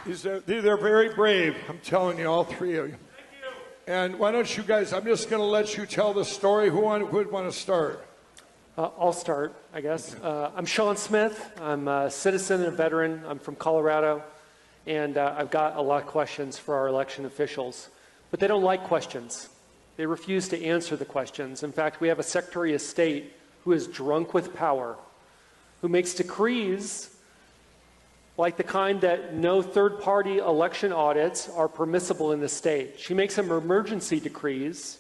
They're very brave. I'm telling you, all three of you. Thank you. And why don't you guys, I'm just going to let you tell the story. Who would want to start? I'll start, I guess. I'm Sean Smith. I'm a citizen and a veteran. I'm from Colorado. And I've got a lot of questions for our election officials. But they don't like questions. They refuse to answer the questions. In fact, we have a Secretary of State who is drunk with power, who makes decrees like the kind that no third-party election audits are permissible in the state. She makes some emergency decrees,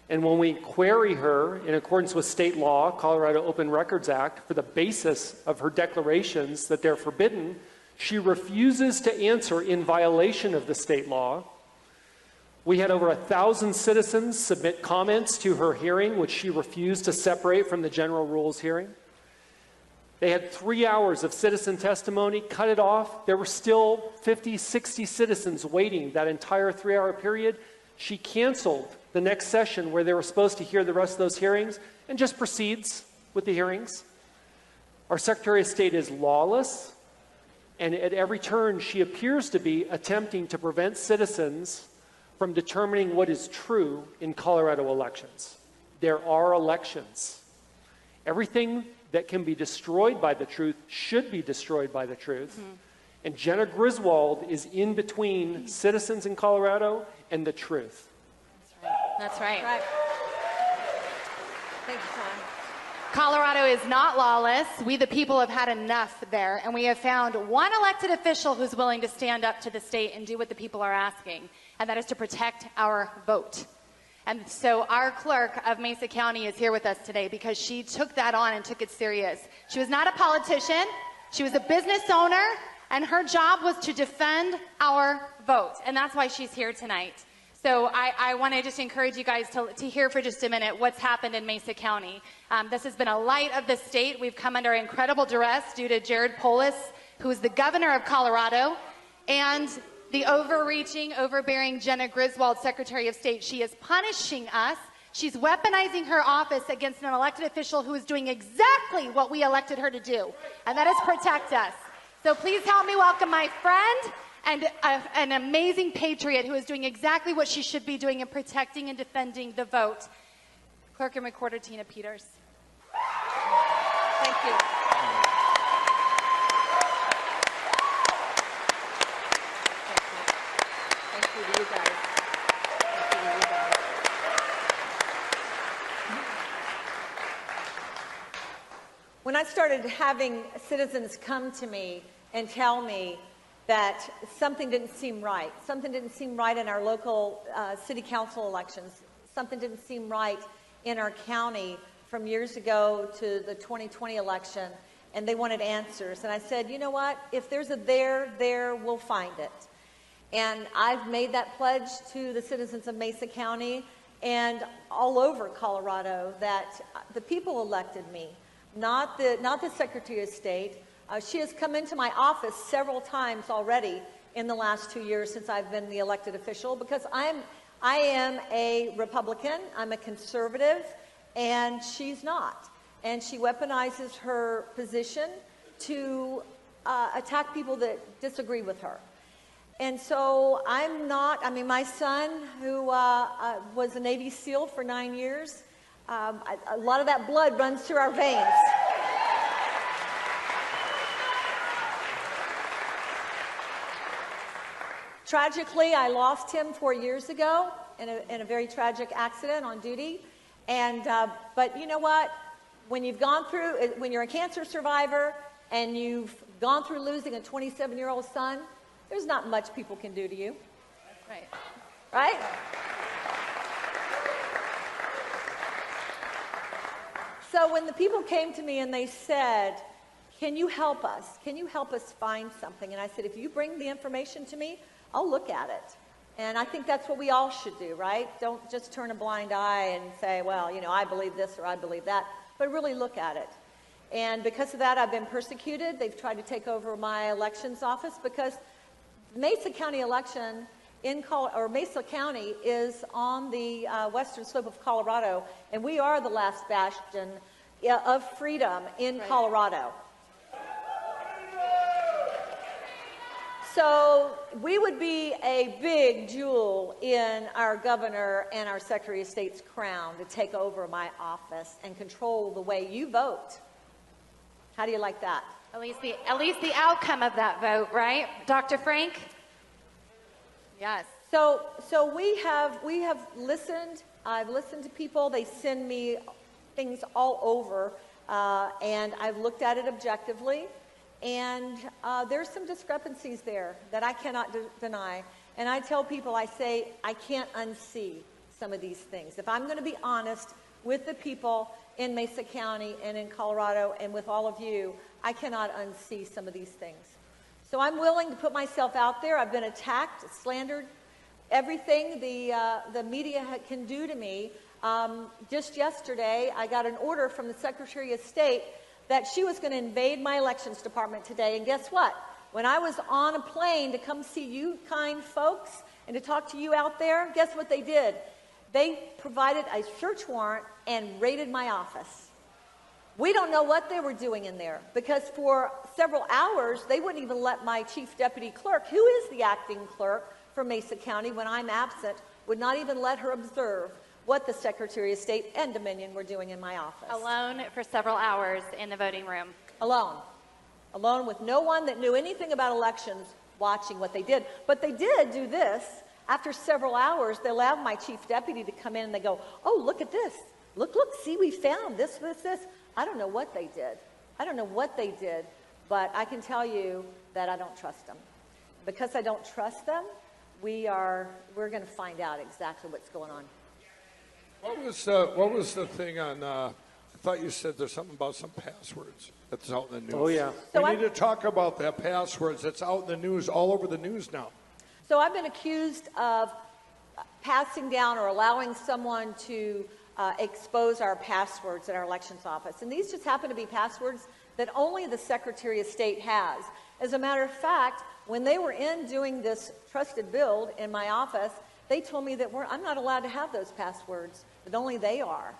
and when we query her in accordance with state law, Colorado Open Records Act, for the basis of her declarations that they're forbidden, she refuses to answer in violation of the state law. We had over 1,000 citizens submit comments to her hearing, which she refused to separate from the general rules hearing. They had 3 hours of citizen testimony, cut it off. There were still 50, 60 citizens waiting that entire 3-hour period. She canceled the next session where they were supposed to hear the rest of those hearings and just proceeds with the hearings. Our Secretary of State is lawless, and at every turn she appears to be attempting to prevent citizens from determining what is true in Colorado elections. There are elections. Everything that can be destroyed by the truth should be destroyed by the truth. Mm-hmm. And Jenna Griswold is in between citizens in Colorado and the truth. That's right. That's right. Thank you, Tom. Colorado is not lawless. We, the people, have had enough there, and we have found one elected official who's willing to stand up to the state and do what the people are asking, and that is to protect our vote. And so our clerk of Mesa County is here with us today because she took that on and took it serious. She was not a politician. She was a business owner, and her job was to defend our vote, and that's why she's here tonight. So I want to just encourage you guys to hear for just a minute what's happened in Mesa County. This has been a light of the state. We've come under incredible duress due to Jared Polis, who is the governor of Colorado, and the overreaching, overbearing Jenna Griswold, Secretary of State. She is punishing us. She's weaponizing her office against an elected official who is doing exactly what we elected her to do, and that is protect us. So please help me welcome my friend and an amazing patriot who is doing exactly what she should be doing in protecting and defending the vote. Clerk and Recorder Tina Peters. Thank you. Thank you to you guys. Thank you to you guys. When I started having citizens come to me and tell me that something didn't seem right. Something didn't seem right in our local city council elections. Something didn't seem right in our county from years ago to the 2020 election, and they wanted answers. And I said, you know what? If there's a there, we'll find it. And I've made that pledge to the citizens of Mesa County and all over Colorado that the people elected me, not the Secretary of State. She has come into my office several times already in the last 2 years since I've been the elected official because I am a Republican, I'm a conservative, and she's not. And she weaponizes her position to attack people that disagree with her. And so my son, who was a Navy SEAL for 9 years, a lot of that blood runs through our veins. Tragically, I lost him 4 years ago in a very tragic accident on duty. And but you know what? When you're a cancer survivor and you've gone through losing a 27-year-old son, there's not much people can do to you. Right. Right? So when the people came to me and they said, can you help us? Can you help us find something? And I said, if you bring the information to me, I'll look at it. And I think that's what we all should do, right? Don't just turn a blind eye and say, well, you know, I believe this or I believe that, but really look at it. And because of that, I've been persecuted. They've tried to take over my elections office because Mesa County election Mesa County is on the western slope of Colorado, and we are the last bastion of freedom in Colorado. So we would be a big jewel in our governor and our Secretary of State's crown to take over my office and control the way you vote. How do you like that? At least the outcome of that vote, right? Dr. Frank? Yes. So we have listened. I've listened to people. They send me things all over, and I've looked at it objectively. And there's some discrepancies there that I cannot deny. And I tell people, I say, I can't unsee some of these things. If I'm going to be honest with the people in Mesa County and in Colorado and with all of you, I cannot unsee some of these things. So I'm willing to put myself out there. I've been attacked, slandered, everything the media can do to me. Just yesterday, I got an order from the Secretary of State that she was going to invade my elections department today. And guess what? When I was on a plane to come see you kind folks and to talk to you out there, guess what they did? They provided a search warrant and raided my office. We don't know what they were doing in there because for several hours, they wouldn't even let my chief deputy clerk, who is the acting clerk for Mesa County when I'm absent, would not even let her observe what the Secretary of State and Dominion were doing in my office. Alone for several hours in the voting room. Alone. Alone with no one that knew anything about elections watching what they did. But they did do this. After several hours, they allowed my chief deputy to come in and they go, oh, look at this. Look, see, we found this. I don't know what they did. But I can tell you that I don't trust them. Because I don't trust them, we're going to find out exactly what's going on. What was the thing on, I thought you said there's something about some passwords that's out in the news. Oh, yeah. We need to talk about that passwords that's out in the news, all over the news now. So I've been accused of passing down or allowing someone to expose our passwords at our elections office. And these just happen to be passwords that only the Secretary of State has. As a matter of fact, when they were in doing this trusted build in my office, they told me that I'm not allowed to have those passwords, that only they are.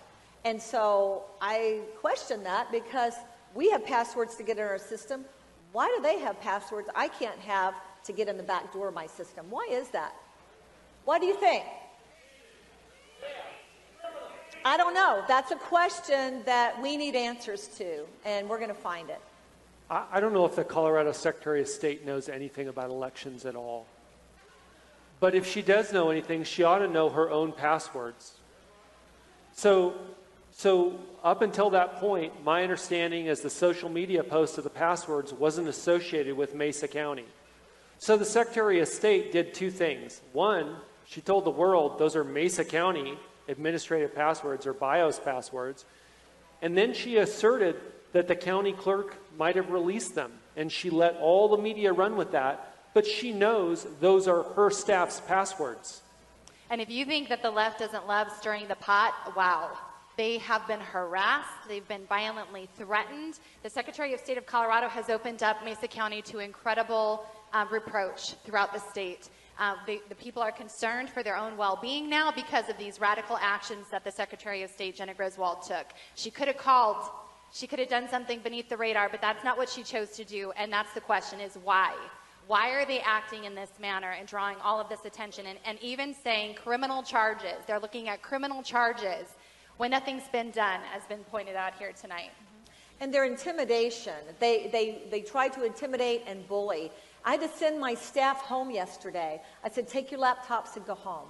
And so I question that because we have passwords to get in our system. Why do they have passwords I can't have to get in the back door of my system? Why is that? What do you think? I don't know. That's a question that we need answers to, and we're going to find it. I don't know if the Colorado Secretary of State knows anything about elections at all. But if she does know anything, she ought to know her own passwords. So up until that point, my understanding is the social media post of the passwords wasn't associated with Mesa County. So the Secretary of State did two things. One, she told the world those are Mesa County administrative passwords or BIOS passwords. And then she asserted that the county clerk might have released them. And she let all the media run with that. But she knows those are her staff's passwords. And if you think that the left doesn't love stirring the pot, wow. They have been harassed. They've been violently threatened. The Secretary of State of Colorado has opened up Mesa County to incredible reproach throughout the state. The people are concerned for their own well-being now because of these radical actions that the Secretary of State, Jenna Griswold, took. She could have called. She could have done something beneath the radar, but that's not what she chose to do. And that's the question, is why? Why are they acting in this manner and drawing all of this attention and even saying criminal charges? They're looking at criminal charges when nothing's been done, as been pointed out here tonight. And their intimidation, they try to intimidate and bully. I had to send my staff home yesterday. I said, take your laptops and go home.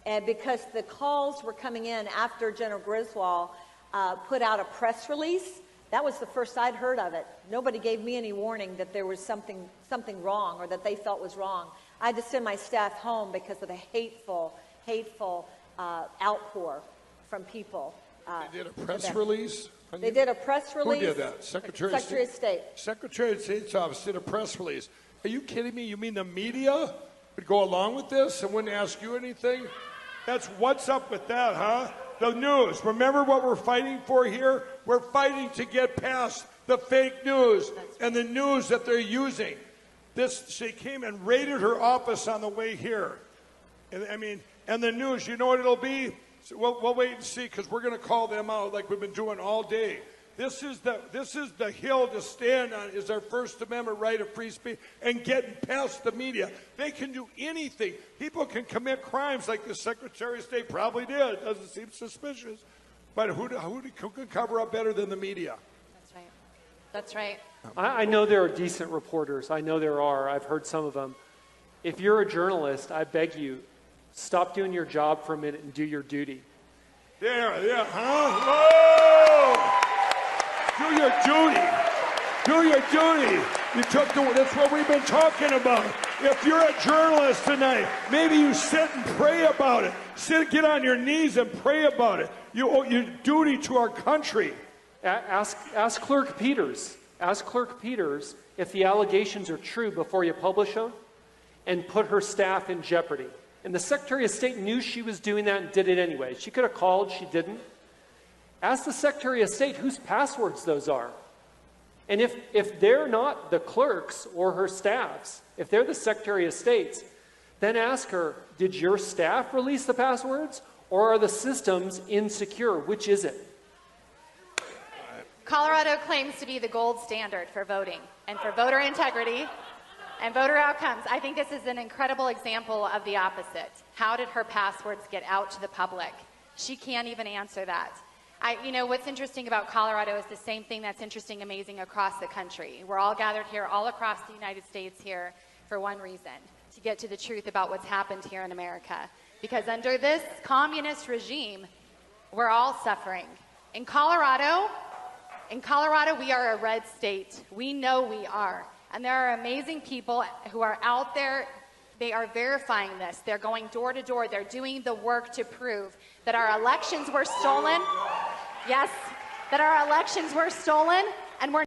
And because the calls were coming in after General Griswold put out a press release, that was the first I'd heard of it. Nobody gave me any warning that there was something wrong or that they felt was wrong. I had to send my staff home because of the hateful outpour from people. They did a press release? They did a press release. Who did that? Secretary of State? Secretary of State's office did a press release. Are you kidding me? You mean the media would go along with this and wouldn't ask you anything? What's up with that, huh? The news. Remember what we're fighting for here? We're fighting to get past the fake news and the news that they're using. She came and raided her office on the way here. And the news, you know what it'll be? So we'll wait and see, because we're going to call them out like we've been doing all day. This is the hill to stand on, is our First Amendment right of free speech and getting past the media. They can do anything. People can commit crimes like the Secretary of State probably did. Doesn't seem suspicious. But who can cover up better than the media? That's right. That's right. I know there are decent reporters. I know there are. I've heard some of them. If you're a journalist, I beg you, stop doing your job for a minute and do your duty. Yeah, huh? Whoa! Do your duty. Do your duty. That's what we've been talking about. If you're a journalist tonight, maybe you sit and pray about it. Get on your knees and pray about it. You owe your duty to our country. Ask Clerk Peters. Ask Clerk Peters if the allegations are true before you publish them, and put her staff in jeopardy. And the Secretary of State knew she was doing that and did it anyway. She could have called, she didn't. Ask the Secretary of State whose passwords those are. And if they're not the clerks or her staffs, if they're the Secretary of State's, then ask her, did your staff release the passwords, or are the systems insecure? Which is it? Colorado claims to be the gold standard for voting and for voter integrity and voter outcomes. I think this is an incredible example of the opposite. How did her passwords get out to the public? She can't even answer that. What's interesting about Colorado is the same thing that's interesting, amazing across the country. We're all gathered here all across the United States here for one reason, to get to the truth about what's happened here in America. Because under this communist regime, we're all suffering. In Colorado, we are a red state. We know we are. And there are amazing people who are out there. They are verifying this. They're going door to door. They're doing the work to prove that our elections were stolen. Yes, that our elections were stolen